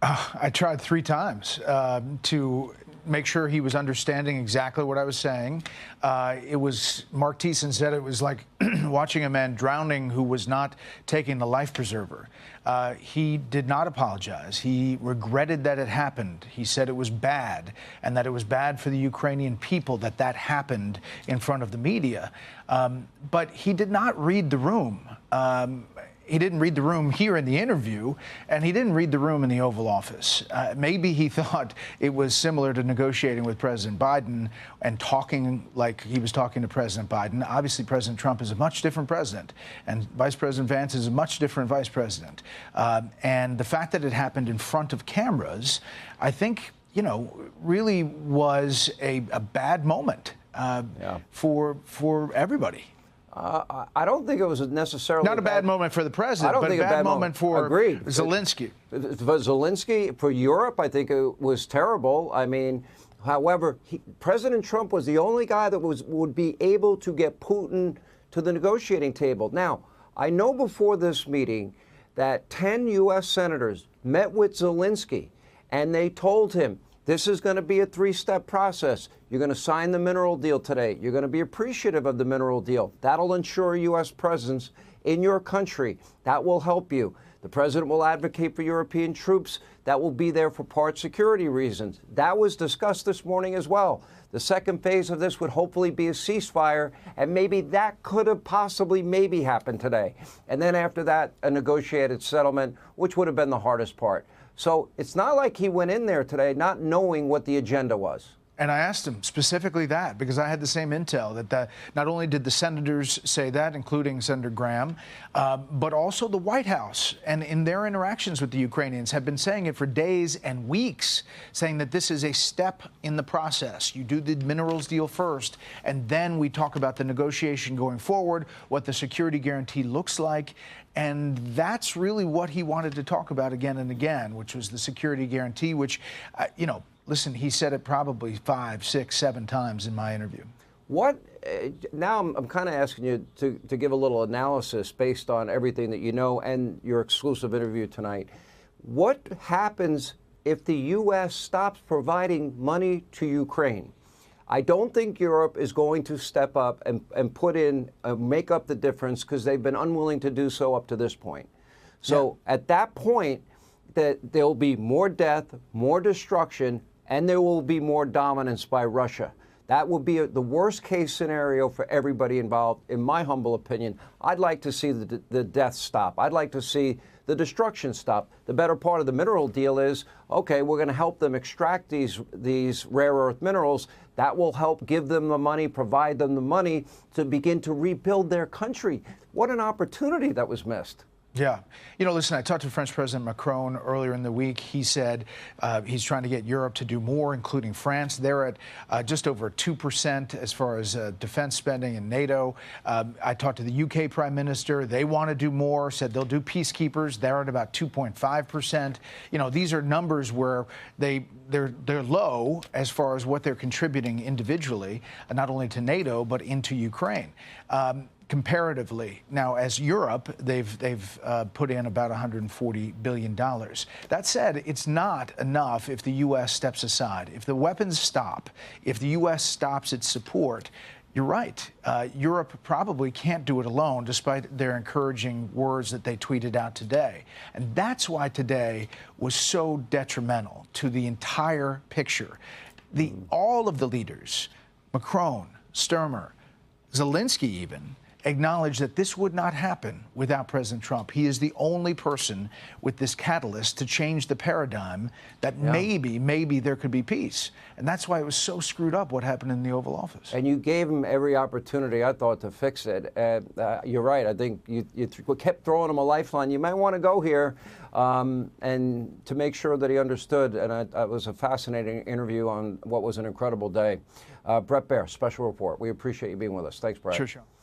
I tried 3 times to make sure he was understanding exactly what I was saying. It was, Mark Thiessen said it was like watching a man drowning who was not taking the life preserver. He did not apologize. He regretted that it happened. He said it was bad, and that it was bad for the Ukrainian people that that happened in front of the media. But he did not read the room. He didn't read the room here in the interview, and he didn't read the room in the Oval Office. Maybe he thought it was similar to negotiating with President Biden and talking like he was talking to President Biden. Obviously, President Trump is a much different president, and Vice President Vance is a much different vice president. And the fact that it happened in front of cameras, I think, you know, really was a bad moment for everybody. I don't think it was necessarily not a bad moment for the president, but a bad moment for Zelenskyy. For Zelenskyy, for Europe, I think it was terrible. I mean, however, President Trump was the only guy that would be able to get Putin to the negotiating table. Now, I know before this meeting that 10 U.S. senators met with Zelenskyy, and they told him, this is going to be a 3-step process. You're going to sign the mineral deal today. You're going to be appreciative of the mineral deal. That'll ensure U.S. presence in your country. That will help you. The president will advocate for European troops that will be there for part security reasons. That was discussed this morning as well. The second phase of this would hopefully be a ceasefire, and maybe that could have possibly maybe happened today. And then after that, a negotiated settlement, which would have been the hardest part. So it's not like he went in there today not knowing what the agenda was. And I asked him specifically that because I had the same intel that not only did the senators say that, including Senator Graham, but also the White House, and in their interactions with the Ukrainians, have been saying it for days and weeks, saying that this is a step in the process. You do the minerals deal first, and then we talk about the negotiation going forward, what the security guarantee looks like. And that's really what he wanted to talk about again and again, which was the security guarantee, which, you know, listen, he said it probably 5, 6, 7 times in my interview. What now I'm kind of asking you to give a little analysis based on everything that you know and your exclusive interview tonight. What happens if the U.S. stops providing money to Ukraine? I don't think Europe is going to step up and put in, make up the difference, because they've been unwilling to do so up to this point. So at that point, that there'll be more death, more destruction, and there will be more dominance by Russia. That will be the worst case scenario for everybody involved, in my humble opinion. I'd like to see the death stop. I'd like to see the destruction stop. The better part of the mineral deal is, okay, we're going to help them extract these rare earth minerals. That will help give them the money, provide them the money to begin to rebuild their country. What an opportunity that was missed. Yeah. You know, listen, I talked to French President Macron earlier in the week. He said he's trying to get Europe to do more, including France. They're at just over 2% as far as defense spending in NATO. I talked to the UK Prime Minister. They want to do more, said they'll do peacekeepers. They're at about 2.5%. You know, these are numbers where they're low as far as what they're contributing individually, not only to NATO, but into Ukraine. Comparatively, now as Europe, they've put in about $140 billion. That said, it's not enough if the U.S. steps aside. If the weapons stop, if the U.S. stops its support, you're right. Europe probably can't do it alone, despite their encouraging words that they tweeted out today. And that's why today was so detrimental to the entire picture. All of the leaders, Macron, Sturmer, Zelenskyy even, acknowledged that this would not happen without President Trump. He is the only person with this catalyst to change the paradigm that maybe there could be peace. And that's why it was so screwed up what happened in the Oval Office. And you gave him every opportunity, I thought, to fix it. You're right. I think you kept throwing him a lifeline. You might want to go here, and to make sure that he understood. And it was a fascinating interview on what was an incredible day. Bret Baier, Special Report. We appreciate you being with us. Thanks, Bret. Sure.